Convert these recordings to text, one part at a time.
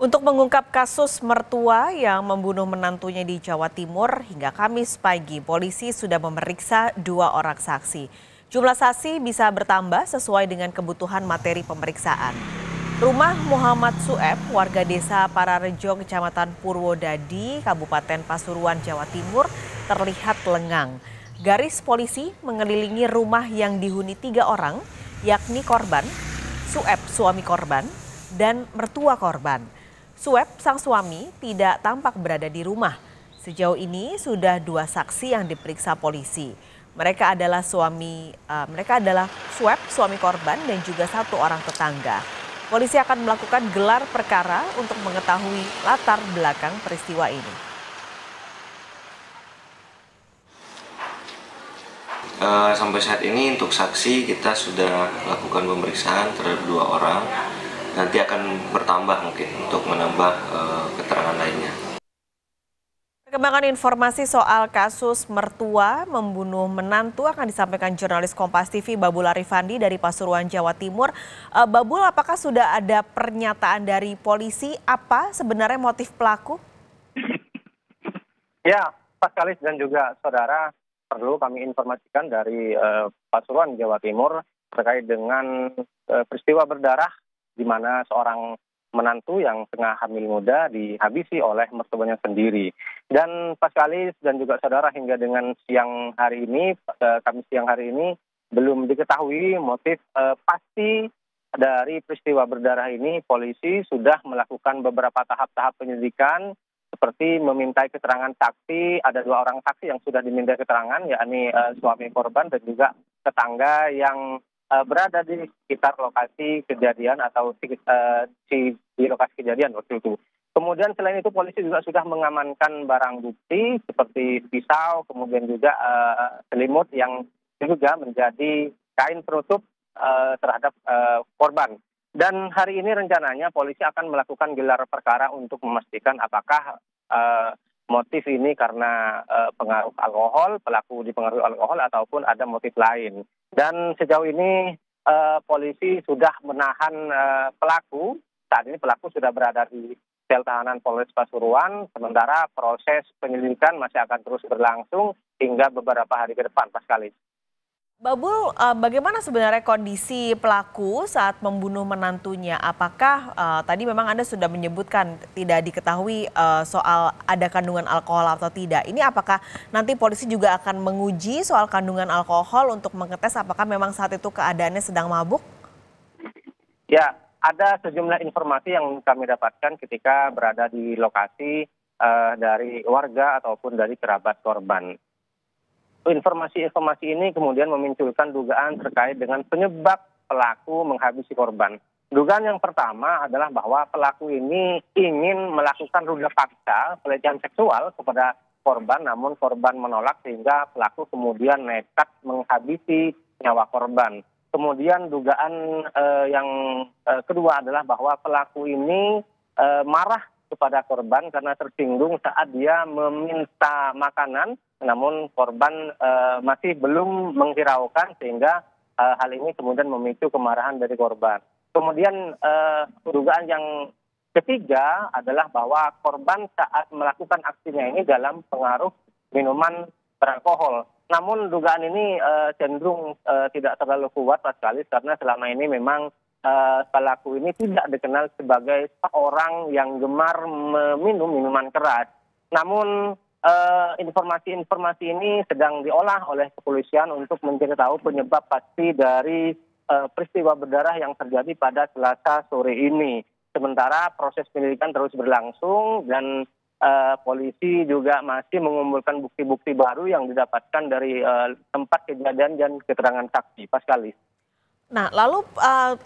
Untuk mengungkap kasus mertua yang membunuh menantunya di Jawa Timur, hingga Kamis pagi polisi sudah memeriksa 2 orang saksi. Jumlah saksi bisa bertambah sesuai dengan kebutuhan materi pemeriksaan. Rumah Muhammad Sueb, warga desa Pararejo, Kecamatan Purwodadi, Kabupaten Pasuruan, Jawa Timur, terlihat lengang. Garis polisi mengelilingi rumah yang dihuni 3 orang, yakni korban, Sueb suami korban, dan mertua korban. Sueb sang suami tidak tampak berada di rumah. Sejauh ini sudah 2 saksi yang diperiksa polisi. Mereka adalah Sueb suami korban dan juga 1 orang tetangga. Polisi akan melakukan gelar perkara untuk mengetahui latar belakang peristiwa ini. Sampai saat ini untuk saksi kita sudah lakukan pemeriksaan terhadap 2 orang. Nanti akan bertambah mungkin untuk menambah keterangan lainnya. Perkembangan informasi soal kasus mertua membunuh menantu akan disampaikan jurnalis Kompas TV Babul Arifandi dari Pasuruan, Jawa Timur. Babul, apakah sudah ada pernyataan dari polisi apa sebenarnya motif pelaku? Ya, Pak Kalis dan juga saudara, perlu kami informasikan dari Pasuruan, Jawa Timur terkait dengan peristiwa berdarah di mana seorang menantu yang tengah hamil muda dihabisi oleh mertuanya sendiri. Dan Pak Kalis dan juga saudara, hingga dengan siang hari ini, Kamis siang hari ini, belum diketahui motif pasti dari peristiwa berdarah ini. Polisi sudah melakukan beberapa tahap-tahap penyelidikan, seperti memintai keterangan saksi. Ada 2 orang saksi yang sudah diminta keterangan, yakni suami korban dan juga tetangga yang berada di sekitar lokasi kejadian atau di lokasi kejadian waktu itu. Kemudian selain itu polisi juga sudah mengamankan barang bukti seperti pisau, kemudian juga selimut yang juga menjadi kain penutup terhadap korban. Dan hari ini rencananya polisi akan melakukan gelar perkara untuk memastikan apakah motif ini karena pengaruh alkohol, pelaku dipengaruhi alkohol ataupun ada motif lain. Dan sejauh ini polisi sudah menahan pelaku. Saat ini pelaku sudah berada di sel tahanan Polres Pasuruan, sementara proses penyelidikan masih akan terus berlangsung hingga beberapa hari ke depan, Pak Kalis. Babul, bagaimana sebenarnya kondisi pelaku saat membunuh menantunya? Apakah tadi memang Anda sudah menyebutkan tidak diketahui soal ada kandungan alkohol atau tidak? Ini apakah nanti polisi juga akan menguji soal kandungan alkohol untuk mengetes apakah memang saat itu keadaannya sedang mabuk? Ya, ada sejumlah informasi yang kami dapatkan ketika berada di lokasi dari warga ataupun dari kerabat korban. Informasi-informasi ini kemudian memunculkan dugaan terkait dengan penyebab pelaku menghabisi korban. Dugaan yang pertama adalah bahwa pelaku ini ingin melakukan ruda paksa pelecehan seksual kepada korban, namun korban menolak sehingga pelaku kemudian nekat menghabisi nyawa korban. Kemudian dugaan yang kedua adalah bahwa pelaku ini marah kepada korban karena tersinggung saat dia meminta makanan, namun korban masih belum menghiraukan sehingga hal ini kemudian memicu kemarahan dari korban. Kemudian dugaan yang ketiga adalah bahwa korban saat melakukan aksinya ini dalam pengaruh minuman beralkohol. Namun dugaan ini cenderung tidak terlalu kuat sekali karena selama ini memang pelaku ini tidak dikenal sebagai seorang yang gemar meminum minuman keras. Namun informasi-informasi ini sedang diolah oleh kepolisian untuk mencari tahu penyebab pasti dari peristiwa berdarah yang terjadi pada Selasa sore ini. Sementara proses penyelidikan terus berlangsung dan polisi juga masih mengumpulkan bukti-bukti baru yang didapatkan dari tempat kejadian dan keterangan saksi. Pak Kalis. Nah, lalu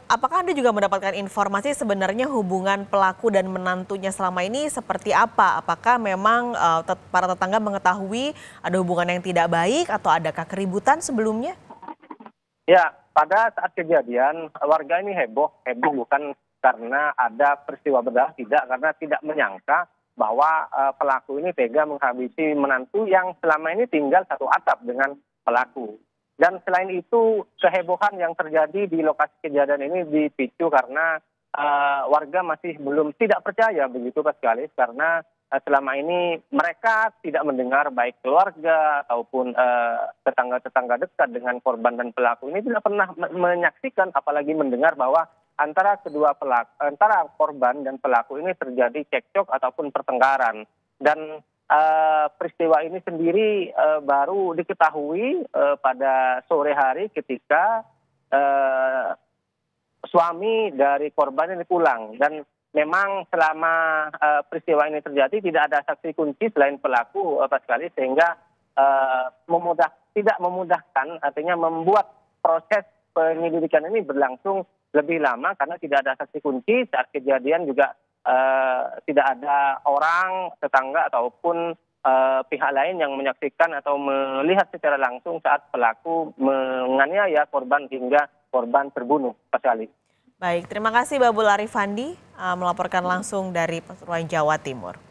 apakah Anda juga mendapatkan informasi sebenarnya hubungan pelaku dan menantunya selama ini seperti apa? Apakah memang para tetangga mengetahui ada hubungan yang tidak baik atau adakah keributan sebelumnya? Ya, pada saat kejadian warga ini heboh bukan karena ada peristiwa berdarah, tidak, karena tidak menyangka bahwa pelaku ini tega menghabisi menantu yang selama ini tinggal satu atap dengan pelaku. Dan selain itu, kehebohan yang terjadi di lokasi kejadian ini dipicu karena warga masih belum tidak percaya begitu Pak Sekali, karena selama ini mereka tidak mendengar baik keluarga ataupun tetangga-tetangga dekat dengan korban dan pelaku ini tidak pernah menyaksikan apalagi mendengar bahwa antara antara korban dan pelaku ini terjadi cekcok ataupun pertengkaran. Dan peristiwa ini sendiri baru diketahui pada sore hari ketika suami dari korban ini pulang. Dan memang selama peristiwa ini terjadi tidak ada saksi kunci selain pelaku Pak Sekali, sehingga tidak memudahkan, artinya membuat proses penyelidikan ini berlangsung lebih lama karena tidak ada saksi kunci. Saat kejadian juga tidak ada orang, tetangga ataupun pihak lain yang menyaksikan atau melihat secara langsung saat pelaku menganiaya korban hingga korban terbunuh Pak Sekali. Baik, terima kasih Babul Arifandi melaporkan langsung dari Pasuruan, Jawa Timur.